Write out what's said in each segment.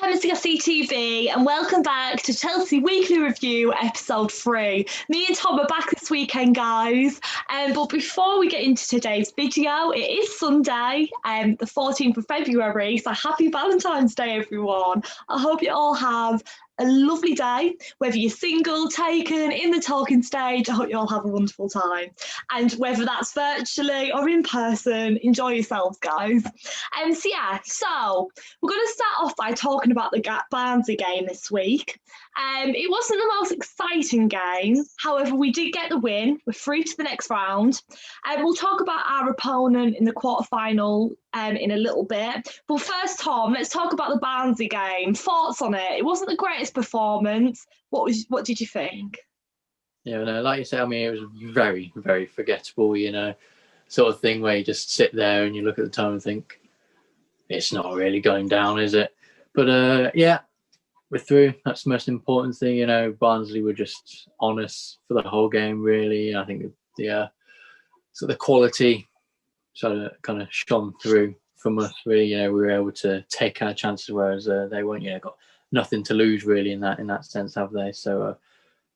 Hello CTV and welcome back to Chelsea Weekly Review episode 3. Me and Tom are back this weekend, guys. But before we get into today's video, it is Sunday, the 14th of February, so happy Valentine's Day, everyone. I hope you all have a lovely day, whether you're single, taken, in the talking stage. I hope you all have a wonderful time. And whether that's virtually or in person, enjoy yourselves, guys. So we're going to start off by talking about the Barnsley game this week. It wasn't the most exciting game. However, we did get the win. We're through to the next round. We'll talk about our opponent in the quarterfinal in a little bit. But first, Tom, let's talk about the Barnsley game. Thoughts on it? It wasn't the greatest performance. What did you think? Yeah, no, like you said, I mean, it was very, very forgettable, sort of thing where you just sit there and you look at the time and think, it's not really going down, is it? But yeah, we're through. That's the most important thing. Barnsley were just on us for the whole game, really. I think the quality sort of kind of shone through from us. Really, we were able to take our chances, whereas they weren't. Got nothing to lose really in that sense, have they? So,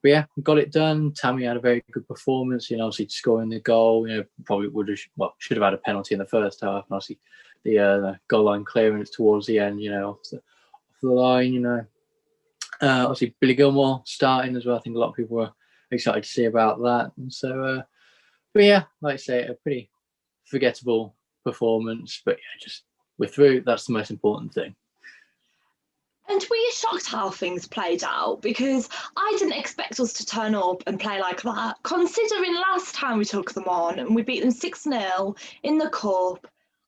but yeah, we got it done. Tammy had a very good performance. Obviously scoring the goal. Probably should have had a penalty in the first half. And obviously, the goal line clearance towards the end. Off the line. Obviously, Billy Gilmore starting as well. I think a lot of people were excited to see about that. And so, but yeah, like I say, a pretty forgettable performance. But yeah, just we're through. That's the most important thing. And were you shocked how things played out? Because I didn't expect us to turn up and play like that, considering last time we took them on and we beat them 6-0 in the Cup.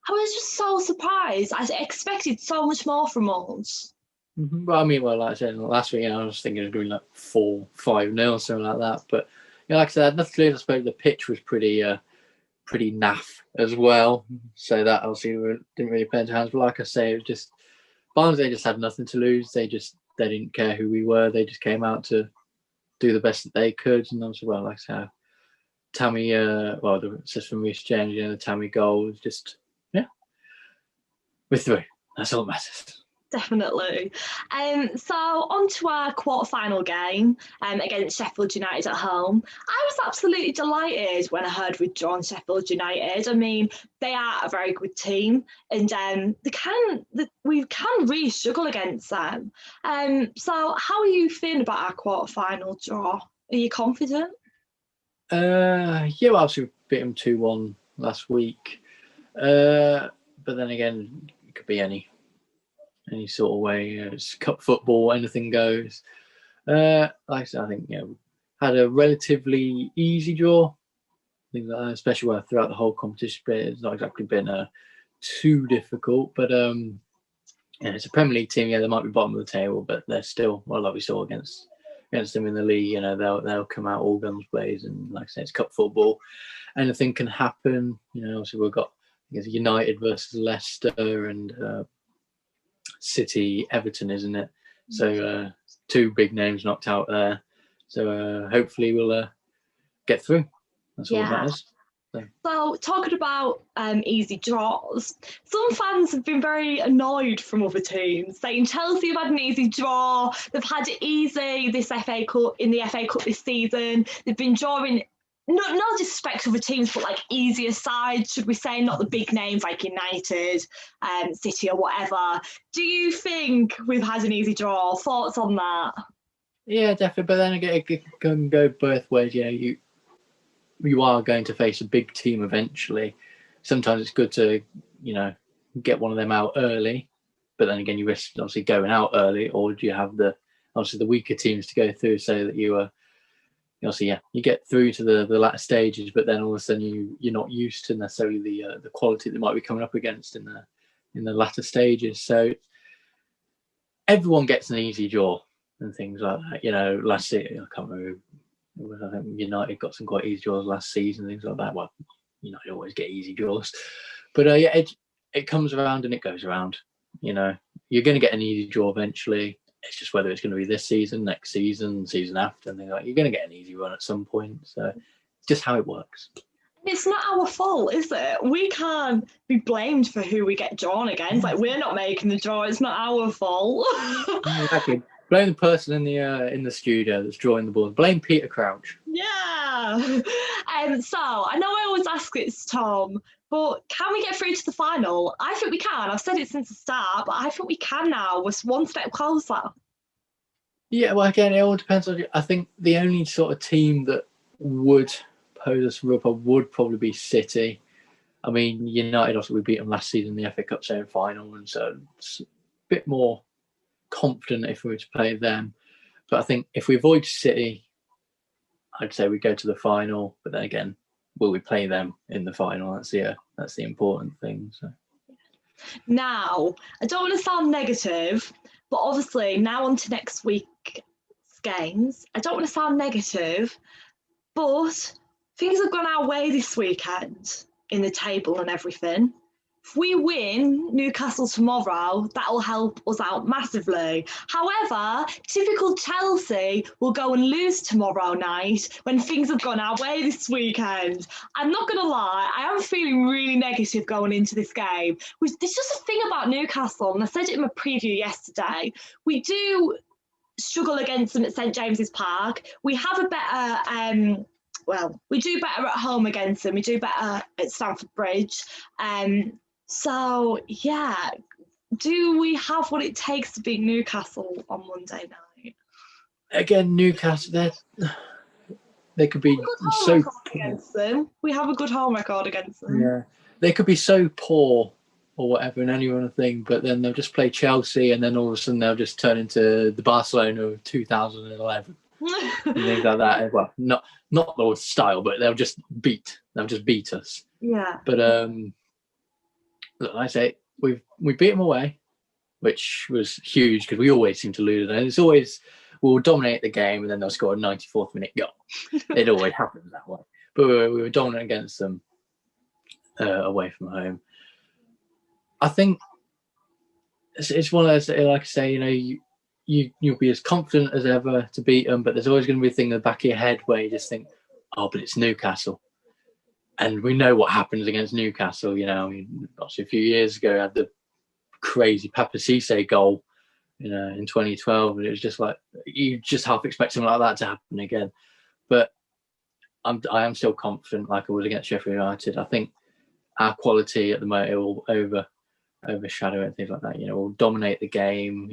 I was just so surprised. I expected so much more from us. Mm-hmm. Well, I mean, like I said last week, I was thinking it was going to be like 4-5-0, something like that. But like I said, nothing to lose. I suppose the pitch was pretty naff as well. So that obviously didn't really play into hands. But like I say, it was just Barnsley just had nothing to lose. They didn't care who we were. They just came out to do the best that they could. And obviously, well, like I said, Tammy, the assist from Reece James, the Tammy goal was just, yeah, we're through. That's all that matters. Definitely. So on to our quarter-final game against Sheffield United at home. I was absolutely delighted when I heard we'd drawn Sheffield United. I mean, they are a very good team, and we can really struggle against them. So how are you feeling about our quarter-final draw? Are you confident? Yeah, well, obviously we beat them 2-1 last week. But then again, it could be any sort of way. It's cup football, anything goes. Like I said, I think had a relatively easy draw. I think that, especially throughout the whole competition, it's not exactly been too difficult. But it's a Premier League team. Yeah, they might be bottom of the table, but they're still, well, like we saw against them in the league. They'll come out all guns blazing. And like I said, it's cup football. Anything can happen. Obviously we've got United versus Leicester and City, Everton, isn't it? So 2 big names knocked out there. So hopefully we'll get through. That's all that matters. So talking about easy draws, some fans have been very annoyed from other teams, saying Chelsea have had an easy draw. They've had it easy this FA Cup in the FA Cup this season. They've been drawing. No disrespect to other teams, but like easier sides, should we say, not the big names like United, City or whatever. Do you think we've had an easy draw? Thoughts on that? Yeah, definitely. But then again, it can go both ways. You are going to face a big team eventually. Sometimes it's good to, get one of them out early, but then again, you risk obviously going out early, or do you have the weaker teams to go through so that you you get through to the latter stages, but then all of a sudden you're not used to necessarily the quality that might be coming up against in the latter stages. So everyone gets an easy draw and things like that. Last year I can't remember. I think United got some quite easy draws last season, things like that. Well, United always get easy draws, but it comes around and it goes around. You're going to get an easy draw eventually. It's just whether it's going to be this season, next season, season after, and things like that. You're going to get an easy run at some point. So it's just how it works. It's not our fault, is it? We can't be blamed for who we get drawn against. Like, we're not making the draw. It's not our fault. Exactly. Blame the person in the studio that's drawing the balls. Blame Peter Crouch. Yeah. So I know I always ask this, Tom, but can we get through to the final? I think we can. I've said it since the start, but I think we can now. We're one step closer. Yeah, well, again, it all depends on. I think the only sort of team that would pose us a real problem would probably be City. I mean, United, also, we beat them last season in the FA Cup semi-final, and so it's a bit more confident if we were to play them. But I think if we avoid City, I'd say we go to the final. But then again, will we play them in the final? That's the important thing. So. Now, I don't want to sound negative, but obviously now on to next week's games. I don't want to sound negative, but things have gone our way this weekend in the table and everything. If we win Newcastle tomorrow, that'll help us out massively. However, typical Chelsea will go and lose tomorrow night when things have gone our way this weekend. I'm not going to lie, I am feeling really negative going into this game. There's just a thing about Newcastle, and I said it in my preview yesterday. We do struggle against them at St James's Park. We have a better... we do better at home against them. We do better at Stamford Bridge. So, yeah, do we have what it takes to beat Newcastle on Monday night? Again, Newcastle, they could be so poor against them. We have a good home record against them. Yeah, they could be so poor or whatever, and anyone thing, but then they'll just play Chelsea, and then all of a sudden they'll just turn into the Barcelona of 2011 and things like that. Well, not the style, but they'll just beat us. Yeah. But like I say, we beat them away, which was huge because we always seem to lose, and it's always we'll dominate the game and then they'll score a 94th minute goal. It always happens that way. But we were dominant against them away from home. I think it's one of those, like I say, you'll be as confident as ever to beat them, but there's always going to be a thing in the back of your head where you just think, oh, but it's Newcastle. And we know what happens against Newcastle. Obviously a few years ago, I had the crazy Papa Cisse goal, in 2012, and it was just like you just half expect something like that to happen again. But I am still confident, like I was against Sheffield United. I think our quality at the moment it will overshadow it and things like that. We'll dominate the game.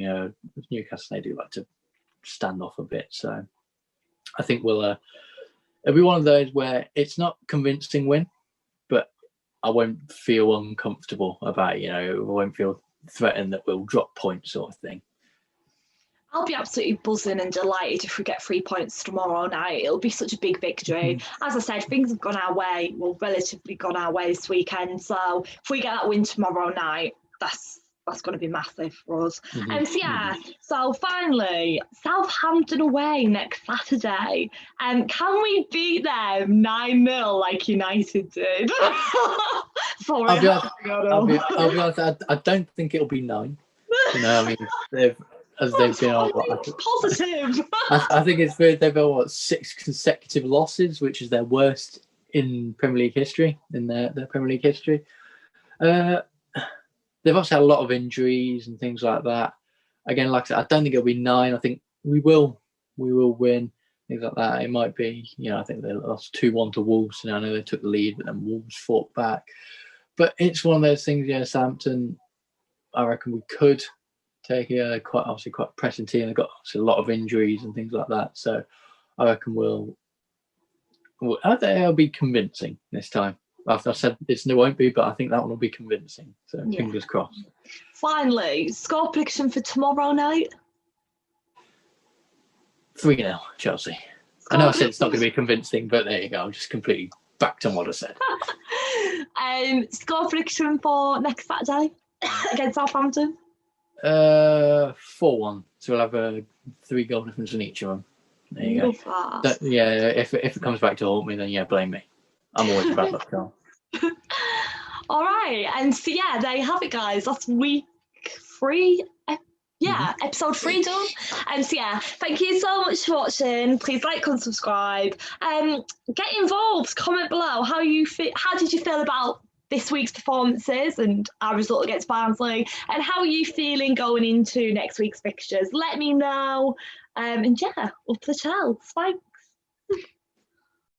Newcastle, they do like to stand off a bit, so I think we'll. It'll be one of those where it's not convincing win, but I won't feel uncomfortable about it. I won't feel threatened that we'll drop points, sort of thing. I'll be absolutely buzzing and delighted if we get 3 points tomorrow night. It'll be such a big victory. As I said, things have gone our way, relatively gone our way this weekend. So if we get that win tomorrow night, that's going to be massive for us. So finally, Southampton away next Saturday. Can we beat them 9-0 like United did? Sorry, I'll be honest, I don't think it'll be 9. They've been on positive. I think it's weird. They've got 6 consecutive losses, which is their worst in Premier League history. In their Premier League history, they've also had a lot of injuries and things like that. Again, like I said, I don't think it'll be 9. I think we will win, things like that. It might be, I think they lost 2-1 to Wolves, and I know they took the lead, but then Wolves fought back. But it's one of those things. Southampton, I reckon we could take quite pressing team. They've got a lot of injuries and things like that. So I reckon it'll be convincing this time. I've said it won't be, but I think that one will be convincing. So fingers crossed. Finally, score prediction for tomorrow night? 3-0 Chelsea. I know I said it's not going to be convincing, but there you go. I'm just completely back on what I said. Score prediction for next Saturday against Southampton? 4-1. So we'll have a 3 goal difference in each of them. There you go. If it comes back to haunt me, then blame me. I'm always a bad luck girl. All right, and so there you have it, guys. That's week 3 yeah, episode 3 done. So yeah, thank you so much for watching. Please like and subscribe. Get involved. Comment below how you feel. How did you feel about this week's performances and our result against Barnsley? And how are you feeling going into next week's fixtures? Let me know. And yeah, up the Chels. Thanks.